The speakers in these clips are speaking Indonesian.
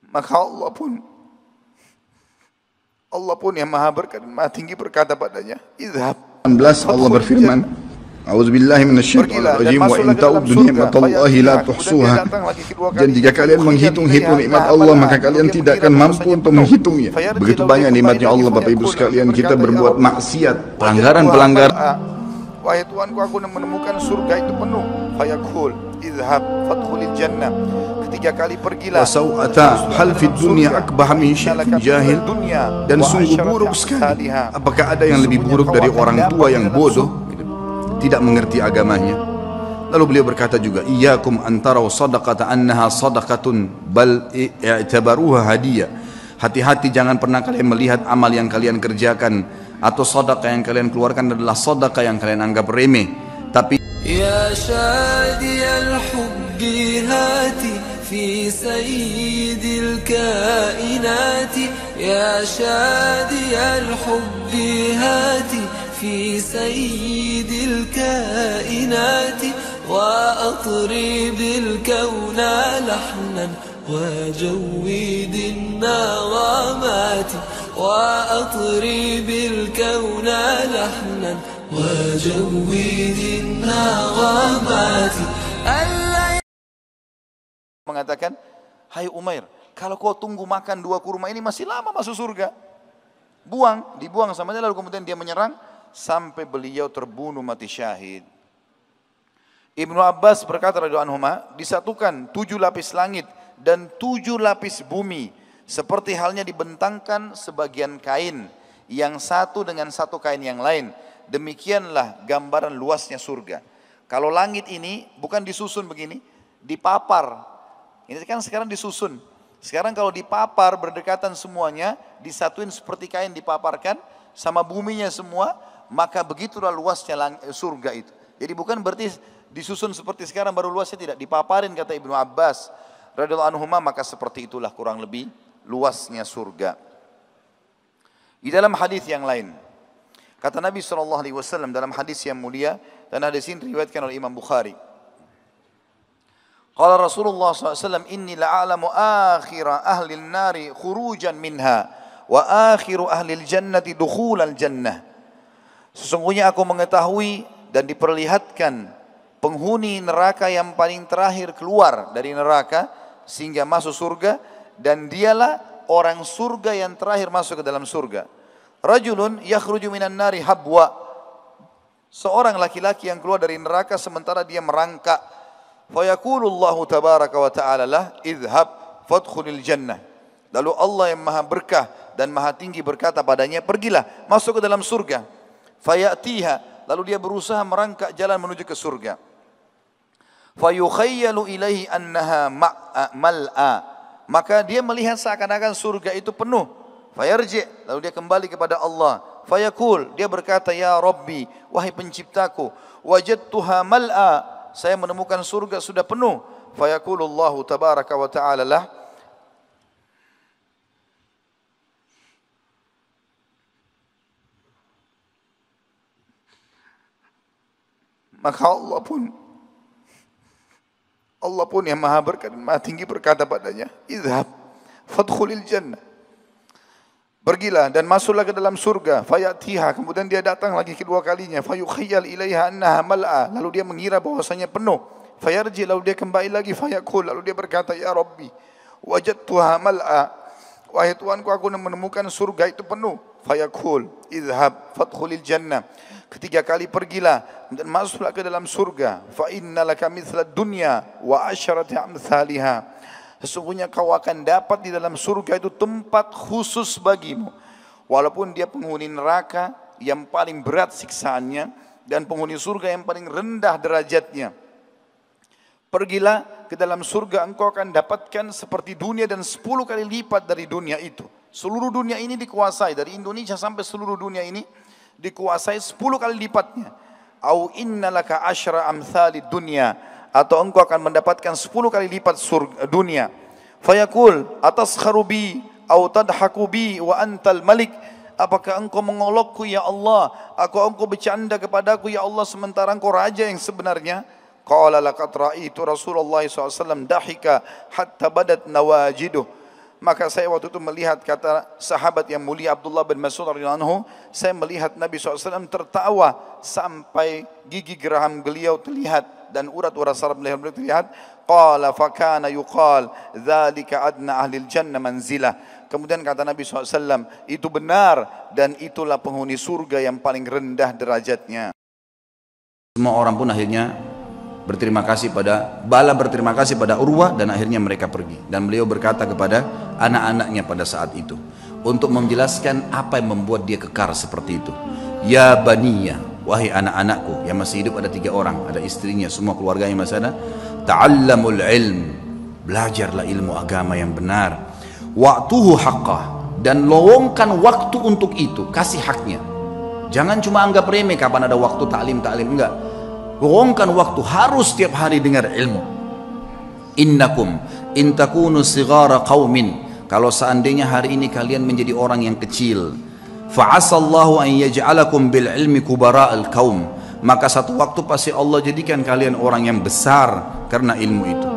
Maka Allah pun yang maha berkat, maha tinggi berkata padanya, idhab. 16 Allah berfirman, A'udzubillahi minasyaitonirrajim wa in ta'uddu ni'matallahi la tuhsuha. Dan jika kalian menghitung-hitung nikmat Allah, maka kalian tidak akan mampu untuk menghitungnya. Begitu banyak nikmatnya Allah, Bapak Ibu sekalian, kita berbuat maksiat, pelanggaran-pelanggaran. Wahai Tuhanku, aku menemukan surga itu penuh. Fayaqul idhab fadkhulil jannah. Ketiga kali pergilah. Wasau'ata hal fid dunya akbah min syai'in jahil. Dan sungguh buruk sekali. Apakah ada yang lebih buruk dari orang tua yang bodoh, tidak mengerti agamanya? Lalu beliau berkata juga, iyyakum antara sadaqata annaha sadaqatun bal i'tabaruha hadiyah. Hati-hati, jangan pernah kalian melihat amal yang kalian kerjakan atau sedekah yang kalian keluarkan adalah sedekah yang kalian anggap remeh, tapi ya syadiyal hubbi hati fi sayyidil kainati, ya syadiyal hubbi hati fi sayyidil kainati, wa atribil kauna lahnan وجويد النغمات وأطرب الكون لحنا وجويد النغمات. Mengatakan, hai Umair, kalau kau tunggu makan 2 kurma ini masih lama masuk surga. Dibuang sama dia, lalu kemudian dia menyerang sampai beliau terbunuh mati syahid. Ibnu Abbas berkata radhiyallahu anhuma, disatukan 7 lapis langit dan 7 lapis bumi, seperti halnya dibentangkan sebagian kain yang satu dengan satu kain yang lain. Demikianlah gambaran luasnya surga. Kalau langit ini bukan disusun begini, dipapar. Ini kan sekarang disusun. Sekarang kalau dipapar berdekatan semuanya, disatuin seperti kain dipaparkan sama buminya semua, maka begitulah luasnya surga itu. Jadi bukan berarti disusun seperti sekarang baru luasnya, tidak, dipaparin kata Ibnu Abbas radhiyallahu anhuma, maka seperti itulah kurang lebih luasnya surga. Di dalam hadis yang lain, kata Nabi SAW dalam hadis yang mulia, dan hadis ini diriwayatkan oleh Imam Bukhari. Qala Rasulullah SAW, inni la'alamu akhira ahli nari khurujan minha, wa akhiru ahli jannati dukhulal jannah. Sesungguhnya aku mengetahui dan diperlihatkan penghuni neraka yang paling terakhir keluar dari neraka sehingga masuk surga, dan dialah orang surga yang terakhir masuk ke dalam surga. Rajulun yakhruju minan nari habwa, seorang laki-laki yang keluar dari neraka sementara dia merangkak. Fa yaqulullahu tabaraka wa ta'ala lah idhab fadkhulil jannah. Lalu Allah yang maha berkah dan maha tinggi berkata padanya, pergilah, masuk ke dalam surga. Fayatiha, lalu dia berusaha merangkak jalan menuju ke surga. Fayukhayyalu ilaihi annaha mal'a, maka dia melihat seakan-akan surga itu penuh. Fayarji, lalu dia kembali kepada Allah. Fayaqul, dia berkata, ya Rabbi, wahai penciptaku, wajadtuha mal'a, saya menemukan surga sudah penuh. Fayaqulullahu tabaraka wa ta'ala lah, maka Allah pun yang maha berkat, maha tinggi berkata padanya, idhab fadkhulil jannah. Pergilah dan masuklah ke dalam surga. Fayatiha, kemudian dia datang lagi kedua kalinya. Fayukhayyal ilaiha annaha mal'a, lalu dia mengira bahwasanya penuh. Fayarji, lalu dia kembali lagi. Fayaqul, lalu dia berkata, ya Rabbi, wajadtuha mal'a, wahai Tuhanku, aku menemukan surga itu penuh. Fayaqul idhab fadkhulil jannah. Ketiga kali pergilah dan masuklah ke dalam surga. Fa innalaka mithlad dunya wa asyrati amsalha. Sesungguhnya kau akan dapat di dalam surga itu tempat khusus bagimu. Walaupun dia penghuni neraka yang paling berat siksaannya dan penghuni surga yang paling rendah derajatnya. Pergilah ke dalam surga, engkau akan dapatkan seperti dunia dan 10 kali lipat dari dunia itu. Seluruh dunia ini dikuasai, dari Indonesia sampai seluruh dunia ini dikuasai 10 kali lipatnya. Au innalaka asyra amsalid dunya, atau engkau akan mendapatkan 10 kali lipat surga dunia. Fayaqul ataskharu bi au tadhaku bi wa antal malik, apakah engkau mengolokku ya Allah, engkau bercanda kepadaku ya Allah sementara engkau raja yang sebenarnya? Qala laqad ra'aitu Rasulullah SAW dahika hatta badat nawajiduh. Maka saya waktu itu melihat, kata sahabat yang mulia Abdullah bin Mas'ud radhiyallahu anhu, saya melihat Nabi SAW tertawa sampai gigi geraham beliau terlihat dan urat-urat saraf beliau terlihat. Qala fakana yuqal dzalika adna ahlil jannah manzilah. Kemudian kata Nabi SAW, itu benar dan itulah penghuni surga yang paling rendah derajatnya. Semua orang pun akhirnya berterima kasih pada Urwah dan akhirnya mereka pergi. Dan beliau berkata kepada anak-anaknya pada saat itu untuk menjelaskan apa yang membuat dia kekar seperti itu. Ya baniya, wahai anak-anakku, yang masih hidup ada 3 orang, ada istrinya, semua keluarganya masih ada. Ta'allamul ilm, belajarlah ilmu agama yang benar. Waqtuhu haqqah, dan lowongkan waktu untuk itu, kasih haknya. Jangan cuma anggap remeh kapan ada waktu taklim, enggak. Luangkan waktu, harus setiap hari dengar ilmu. Innakum in takunu sighara qaumin, kalau seandainya hari ini kalian menjadi orang yang kecil, fa'asallahu an yaj'alakum bil ilmi kubara'al qaum, maka satu waktu pasti Allah jadikan kalian orang yang besar karena ilmu itu.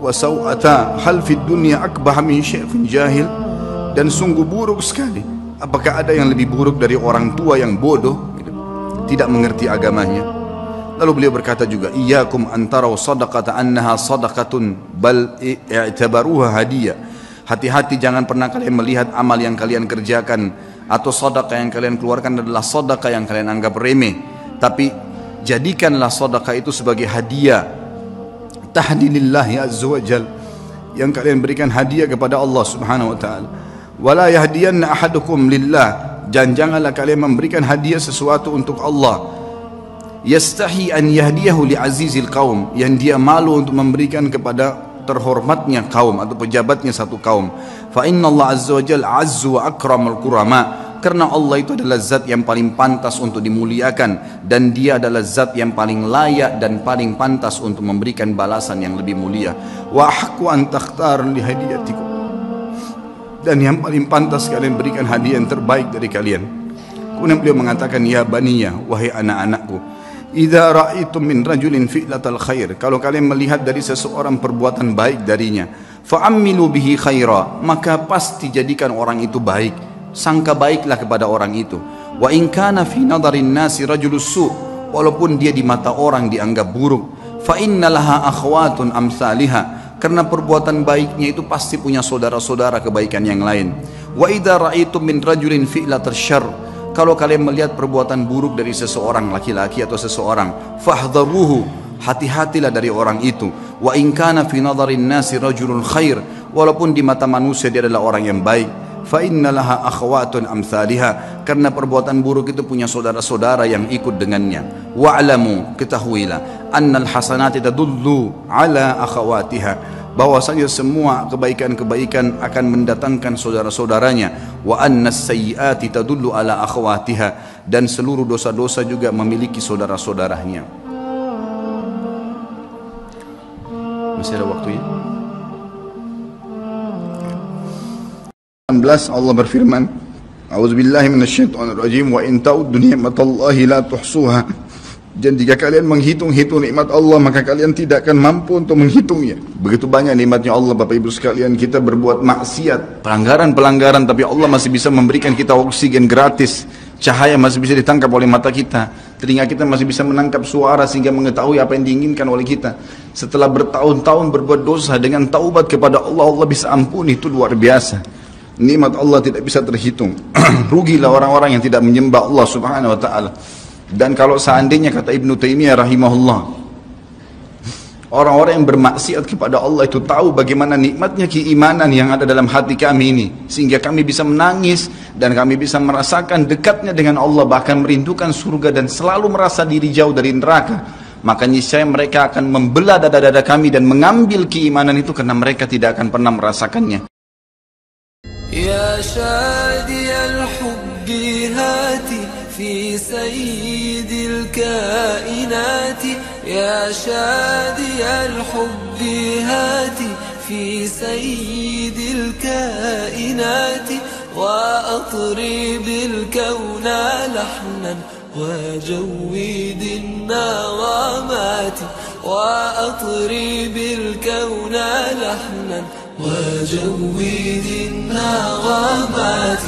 Wasau'ata hal fid dunya akbah min syaikhun jahil, dan sungguh buruk sekali, apakah ada yang lebih buruk dari orang tua yang bodoh, tidak mengerti agamanya. Lalu beliau berkata juga, iyyakum antarau sadaqata annaha sadaqatun bal i'tabaruha hadiyah. Hati-hati, jangan pernah kalian melihat amal yang kalian kerjakan atau sedekah yang kalian keluarkan adalah sedekah yang kalian anggap remeh, tapi jadikanlah sedekah itu sebagai hadiah, tahdilillahi azza wa jal, yang kalian berikan hadiah kepada Allah subhanahu wa ta'ala. Wala yahdiyanna ahadukum lillah, dan janganlah kalian memberikan hadiah sesuatu untuk Allah. Yastahi an yahdiyahu li azizil qaum, yang dia malu untuk memberikan kepada terhormatnya kaum atau pejabatnya satu kaum. Fa inna Allah azza wa jal azzu wa akramul kurama, karena Allah itu adalah zat yang paling pantas untuk dimuliakan, dan dia adalah zat yang paling layak dan paling pantas untuk memberikan balasan yang lebih mulia. Wa ahqqu an takhtar li hadiyatikum, dan yang paling pantas kalian berikan hadiah yang terbaik dari kalian. Kemudian beliau mengatakan, ya baniya, wahai anak-anakku, idza ra'aitum min rajulin fi'latal khair, kalau kalian melihat dari seseorang perbuatan baik darinya, fa'ammilu bihi khaira, maka pasti jadikan orang itu baik, sangka baiklah kepada orang itu. Wa in kana fi nadarin nasi rajulus su, walaupun dia di mata orang dianggap buruk, fa innalaha akhwatun amsalihah, karena perbuatan baiknya itu pasti punya saudara-saudara kebaikan yang lain. Wa idza ra'aitum min rajulin fi'latal syarr, kalau kalian melihat perbuatan buruk dari seseorang, laki-laki atau seseorang, fahdharuhu, hati-hatilah dari orang itu. Wa in kana fi nadarin nasi rajulun khair, walaupun di mata manusia dia adalah orang yang baik, fa innalaha akhwatun amsalihah, karena perbuatan buruk itu punya saudara-saudara yang ikut dengannya. Wa'lamu, ketahuilah, annal hasanati tadullu ala akhawatiha, bahwasanya semua kebaikan-kebaikan akan mendatangkan saudara-saudaranya. Wa annas sayyiati tadullu ala akhawatiha, dan seluruh dosa-dosa juga memiliki saudara-saudaranya. Masih ada waktu ya? 19 Allah berfirman, A'udzubillahi minasyaitonirrajim, wa in ta'uddu ni'matallahi la tuhsuha, dan jika kalian menghitung-hitung nikmat Allah maka kalian tidak akan mampu untuk menghitungnya. Begitu banyak nikmatnya Allah Bapak Ibu sekalian, kita berbuat maksiat, pelanggaran-pelanggaran, tapi Allah masih bisa memberikan kita oksigen gratis, cahaya masih bisa ditangkap oleh mata kita, telinga kita masih bisa menangkap suara sehingga mengetahui apa yang diinginkan oleh kita. Setelah bertahun-tahun berbuat dosa, dengan taubat kepada Allah, Allah bisa ampuni. Itu luar biasa. Nikmat Allah tidak bisa terhitung. Rugilah orang-orang yang tidak menyembah Allah subhanahu wa ta'ala. Dan kalau seandainya, kata Ibnu Taimiyah rahimahullah, orang-orang yang bermaksiat kepada Allah itu tahu bagaimana nikmatnya keimanan yang ada dalam hati kami ini, sehingga kami bisa menangis dan kami bisa merasakan dekatnya dengan Allah, bahkan merindukan surga dan selalu merasa diri jauh dari neraka, maka niscaya mereka akan membelah dada-dada kami dan mengambil keimanan itu karena mereka tidak akan pernah merasakannya. يا شادي الحب هاتي في سيد الكائنات، يا شادي الحب هاتي في سيد الكائنات، وأطرب الكون لحنا وجويد النغمات وأطرب الكون لحنا وجويد النغمات